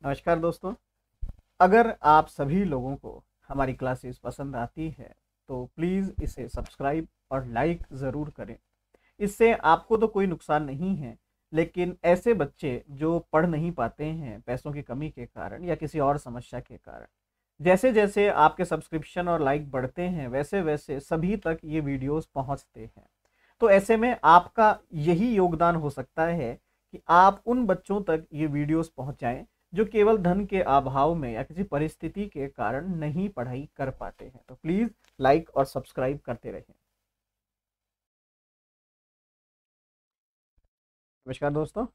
नमस्कार दोस्तों। अगर आप सभी लोगों को हमारी क्लासेस पसंद आती है तो प्लीज़ इसे सब्सक्राइब और लाइक ज़रूर करें। इससे आपको तो कोई नुकसान नहीं है, लेकिन ऐसे बच्चे जो पढ़ नहीं पाते हैं पैसों की कमी के कारण या किसी और समस्या के कारण, जैसे जैसे आपके सब्सक्रिप्शन और लाइक बढ़ते हैं वैसे वैसे सभी तक ये वीडियोस पहुंचते हैं। तो ऐसे में आपका यही योगदान हो सकता है कि आप उन बच्चों तक ये वीडियोस पहुंचाएं जो केवल धन के अभाव में या किसी परिस्थिति के कारण नहीं पढ़ाई कर पाते हैं। तो प्लीज़ लाइक और सब्सक्राइब करते रहें। नमस्कार दोस्तों।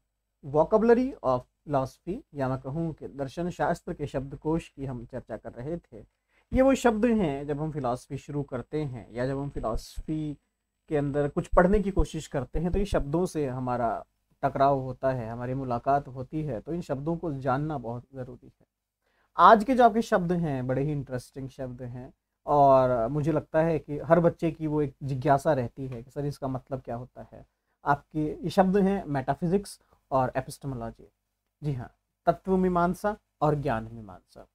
वोकेबलरी ऑफ फिलॉसफी या मैं कहूँ कि दर्शन शास्त्र के शब्दकोश की हम चर्चा कर रहे थे। ये वो शब्द हैं जब हम फिलॉसफी शुरू करते हैं या जब हम फिलॉसफी के अंदर कुछ पढ़ने की कोशिश करते हैं तो ये शब्दों से हमारा टकराव होता है, हमारी मुलाकात होती है। तो इन शब्दों को जानना बहुत ज़रूरी है। आज के जो आपके शब्द हैं बड़े ही इंटरेस्टिंग शब्द हैं और मुझे लगता है कि हर बच्चे की वो एक जिज्ञासा रहती है कि सर इसका मतलब क्या होता है। आपके ये शब्द हैं मेटाफिजिक्स और एपिस्टेमोलॉजी। जी हाँ, तत्व मीमांसा और ज्ञान मीमांसा।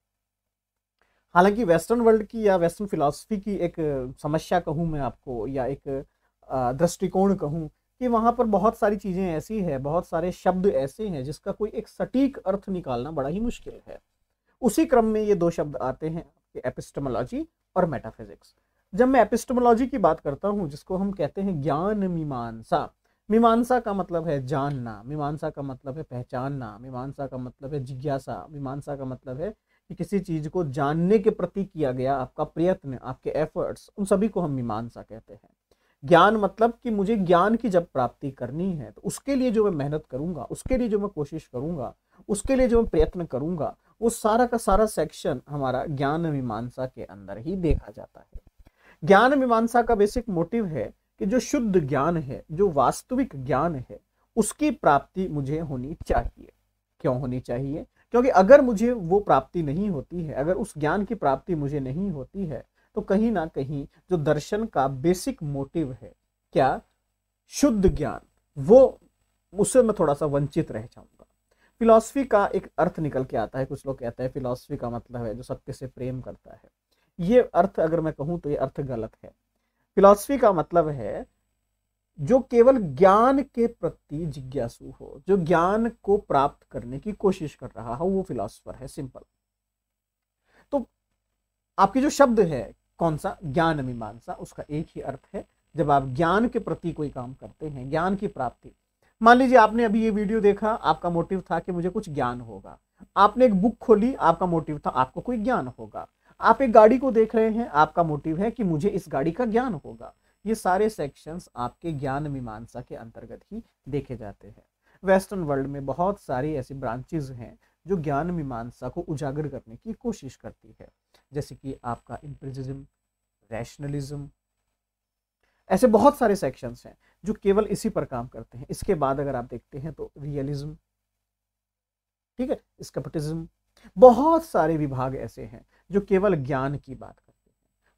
हालांकि वेस्टर्न वर्ल्ड की या वेस्टर्न फिलॉसफी की एक समस्या कहूँ मैं आपको, या एक दृष्टिकोण कहूँ, कि वहाँ पर बहुत सारी चीज़ें ऐसी है, बहुत सारे शब्द ऐसे हैं जिसका कोई एक सटीक अर्थ निकालना बड़ा ही मुश्किल है। उसी क्रम में ये दो शब्द आते हैं, एपिस्टेमोलॉजी और मेटाफिजिक्स। जब मैं एपिस्टेमोलॉजी की बात करता हूँ, जिसको हम कहते हैं ज्ञान मीमांसा। मीमांसा का मतलब है जानना, मीमांसा का मतलब है पहचानना, मीमांसा का मतलब है जिज्ञासा, मीमांसा का मतलब है कि किसी चीज को जानने के प्रति किया गया आपका प्रयत्न, आपके एफर्ट्स, उन सभी को हम मीमांसा कहते हैं। ज्ञान मतलब कि मुझे ज्ञान की जब प्राप्ति करनी है तो उसके लिए जो मैं मेहनत करूंगा, उसके लिए जो मैं कोशिश करूंगा, उसके लिए जो मैं प्रयत्न करूंगा, वो सारा का सारा सेक्शन हमारा ज्ञान मीमांसा के अंदर ही देखा जाता है। ज्ञान मीमांसा का बेसिक मोटिव है कि जो शुद्ध ज्ञान है, जो वास्तविक ज्ञान है, उसकी प्राप्ति मुझे होनी चाहिए। क्यों होनी चाहिए? क्योंकि अगर मुझे वो प्राप्ति नहीं होती है, अगर उस ज्ञान की प्राप्ति मुझे नहीं होती है, तो कहीं ना कहीं जो दर्शन का बेसिक मोटिव है, क्या शुद्ध ज्ञान, वो उससे मैं थोड़ा सा वंचित रह जाऊंगा। फिलॉसफी का एक अर्थ निकल के आता है। कुछ लोग कहते हैं फिलॉसफी का मतलब है जो सत्य से प्रेम करता है। ये अर्थ अगर मैं कहूं तो ये अर्थ गलत है। फिलॉसफी का मतलब है जो केवल ज्ञान के प्रति जिज्ञासु हो, जो ज्ञान को प्राप्त करने की कोशिश कर रहा हो, वो फिलॉसफर है। सिंपल। तो आपकी जो शब्द है कौन सा, ज्ञान मीमांसा, उसका एक ही अर्थ है जब आप ज्ञान के प्रति कोई काम करते हैं, ज्ञान की प्राप्ति। मान लीजिए आपने अभी ये वीडियो देखा, आपका मोटिव था कि मुझे कुछ ज्ञान होगा। आपने एक बुक खोली, आपका मोटिव था आपको कोई ज्ञान होगा। आप एक गाड़ी को देख रहे हैं, आपका मोटिव है कि मुझे इस गाड़ी का ज्ञान होगा। ये सारे सेक्शंस आपके ज्ञान मीमांसा के अंतर्गत ही देखे जाते हैं। वेस्टर्न वर्ल्ड में बहुत सारी ऐसी ब्रांचेज हैं जो ज्ञान मीमांसा को उजागर करने की कोशिश करती है, जैसे कि आपका एम्पिरिसिज्म, रैशनलिज्म। ऐसे बहुत सारे सेक्शंस हैं जो केवल इसी पर काम करते हैं। इसके बाद अगर आप देखते हैं तो रियलिज्म, ठीक है, स्केप्टिज्म, बहुत सारे विभाग ऐसे हैं जो केवल ज्ञान की बात करते हैं।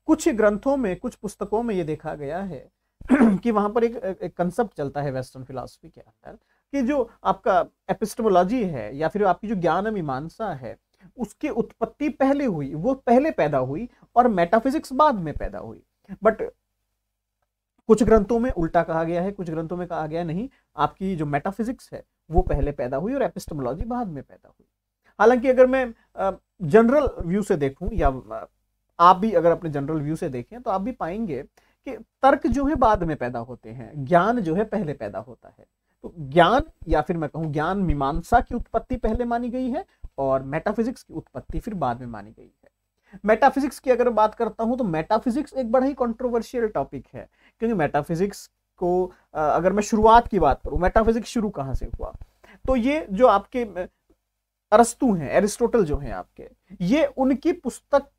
कुछ ग्रंथों में, कुछ पुस्तकों में ये देखा गया है कि वहां पर एक कंसेप्ट चलता है वेस्टर्न फिलॉसफी के अंदर, कि जो आपका एपिस्टेमोलॉजी है या फिर आपकी जो ज्ञान मीमांसा है, उसकी उत्पत्ति पहले हुई, वो पहले पैदा हुई, और मेटाफिजिक्स बाद में पैदा हुई। बट कुछ ग्रंथों में उल्टा कहा गया है, कुछ ग्रंथों में कहा गया नहीं, आपकी जो मेटाफिजिक्स है वो पहले पैदा हुई और एपिस्टेमोलॉजी बाद में पैदा हुई। हालांकि अगर मैं जनरल व्यू से देखूं, या आप भी अगर अपने जनरल व्यू से देखें, तो आप भी पाएंगे कि तर्क जो है बाद में पैदा होते हैं, ज्ञान जो है पहले पैदा होता है। तो ज्ञान, या फिर मैं कहूं ज्ञान मीमांसा की उत्पत्ति पहले मानी गई है और मेटाफिजिक्स की उत्पत्ति फिर बाद में मानी गई है। मेटाफिजिक्स की अगर बात करता हूं तो मेटाफिजिक्स एक बड़ा ही कंट्रोवर्शियल टॉपिक है, क्योंकि मेटाफिजिक्स को अगर मैं शुरुआत की बात करूं, मेटाफिजिक्स शुरू कहां से हुआ, तो ये जो आपके अरस्तु हैं, एरिस्टोटल जो हैं आपके, ये उनकी पुस्तक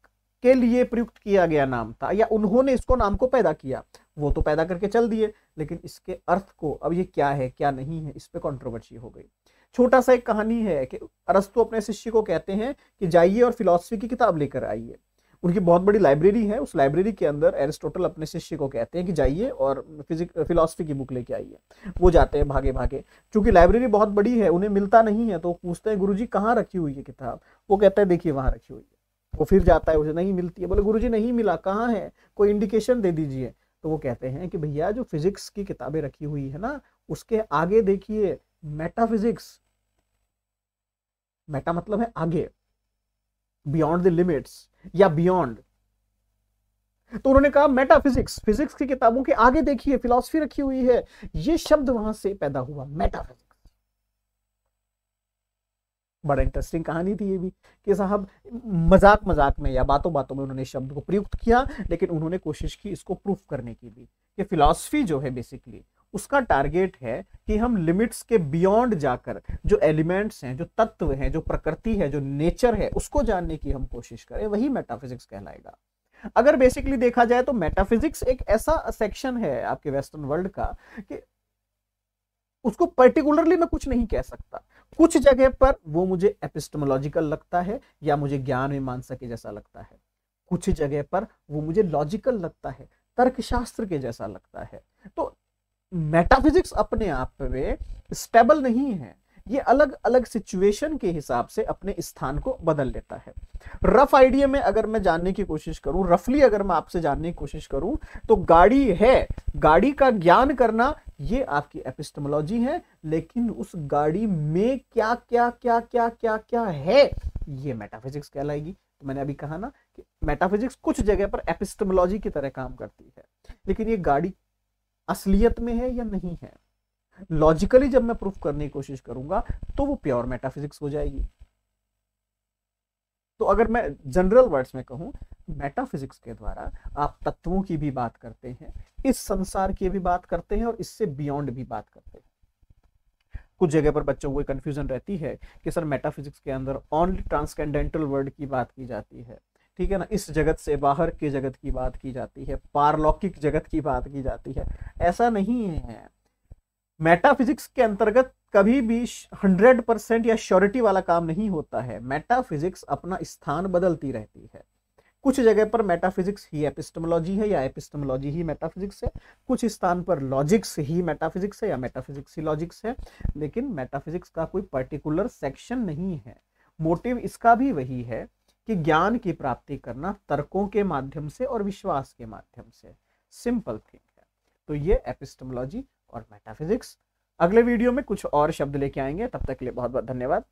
के लिए प्रयुक्त किया गया नाम था, या उन्होंने इसको नाम को पैदा किया। वो तो पैदा करके चल दिए, लेकिन इसके अर्थ को अब ये क्या है क्या नहीं है, इस पे कंट्रोवर्सी हो गई। छोटा सा एक कहानी है कि अरस्तु अपने शिष्य को कहते हैं कि जाइए और फिलॉसफी की किताब लेकर आइए। उनकी बहुत बड़ी लाइब्रेरी है, उस लाइब्रेरी के अंदर एरिस्टोटल अपने शिष्य को कहते हैं कि जाइए और फिलॉसफी की बुक लेके आइए। वो जाते हैं भागे भागे, क्योंकि लाइब्रेरी बहुत बड़ी है, उन्हें मिलता नहीं है, तो पूछते हैं गुरुजी कहाँ रखी हुई है किताब। वो कहता है देखिए वहां रखी हुई है। वो फिर जाता है, उसे नहीं मिलती है, बोले गुरुजी नहीं मिला, कहाँ है, कोई इंडिकेशन दे दीजिए। तो वो कहते हैं कि भैया जो फिजिक्स की किताबें रखी हुई है ना, उसके आगे देखिए मेटाफिजिक्स। मेटा मतलब है आगे, बियॉन्ड द लिमिट्स या बियॉन्ड। तो उन्होंने कहा मेटाफिजिक्स, फिजिक्स की किताबों के आगे देखिए फिलॉसफी रखी हुई है। ये शब्द वहां से पैदा हुआ, मेटाफिजिक्स। बड़ा इंटरेस्टिंग कहानी थी ये भी, कि साहब मजाक मजाक में या बातों बातों में उन्होंने शब्द को प्रयुक्त किया, लेकिन उन्होंने कोशिश की इसको प्रूफ करने की भी, कि फिलॉसफी जो है बेसिकली उसका टारगेट है कि हम लिमिट्स के बियॉन्ड जाकर जो एलिमेंट्स हैं, जो तत्व हैं, जो प्रकृति है, जो नेचर है, उसको जानने की हम कोशिश करें, वही मेटाफिजिक्स कहलाएगा। अगर बेसिकली देखा जाए तो मेटाफिजिक्स एक ऐसा सेक्शन है आपके वेस्टर्न वर्ल्ड का कि उसको पर्टिकुलरली मैं कुछ नहीं कह सकता। कुछ जगह पर वो मुझे एपिस्टेमोलॉजिकल लगता है या मुझे ज्ञान मीमांसा के जैसा लगता है, कुछ जगह पर वो मुझे लॉजिकल लगता है, तर्कशास्त्र के जैसा लगता है। तो मेटाफिजिक्स अपने आप में स्टेबल नहीं है, ये अलग अलग सिचुएशन के हिसाब से अपने स्थान को बदल लेता है। रफ आइडिया में अगर मैं जानने की कोशिश करूं, रफली अगर मैं आपसे जानने की कोशिश करूं, तो गाड़ी है, गाड़ी का ज्ञान करना ये आपकी एपिस्टेमोलॉजी है, लेकिन उस गाड़ी में क्या क्या क्या क्या क्या क्या है, ये मेटाफिजिक्स कहलाएगी। तो मैंने अभी कहा ना कि मेटाफिजिक्स कुछ जगह पर एपिस्टेमोलॉजी की तरह काम करती है, लेकिन ये गाड़ी असलियत में है या नहीं है, लॉजिकली जब मैं प्रूफ करने की कोशिश करूंगा तो वो प्योर मेटाफिजिक्स हो जाएगी। तो अगर मैं जनरल वर्ड्स में कहूं, मेटाफिजिक्स के द्वारा आप तत्वों की भी बात करते हैं, इस संसार की भी बात करते हैं और इससे बियॉन्ड भी बात करते हैं। कुछ जगह पर बच्चों को कंफ्यूजन रहती है कि सर मेटाफिजिक्स के अंदर ओनली ट्रांसकेंडेंटल वर्ल्ड की बात की जाती है, ठीक है ना, इस जगत से बाहर के जगत की बात की जाती है, पारलौकिक जगत की बात की जाती है। ऐसा नहीं है। मेटाफिजिक्स के अंतर्गत कभी भी 100% या श्योरिटी वाला काम नहीं होता है। मेटाफिजिक्स अपना स्थान बदलती रहती है। कुछ जगह पर मेटाफिजिक्स ही एपिस्टेमोलॉजी है या एपिस्टेमोलॉजी ही मेटाफिजिक्स है, कुछ स्थान पर लॉजिक्स ही मेटाफिजिक्स है या मेटाफिजिक्स ही लॉजिक्स है, लेकिन मेटाफिजिक्स का कोई पर्टिकुलर सेक्शन नहीं है। मोटिव इसका भी वही है कि ज्ञान की प्राप्ति करना तर्कों के माध्यम से और विश्वास के माध्यम से, सिंपल थिंग है। तो ये एपिस्टेमोलॉजी और मेटाफिजिक्स। अगले वीडियो में कुछ और शब्द लेके आएंगे, तब तक के लिए बहुत बहुत धन्यवाद।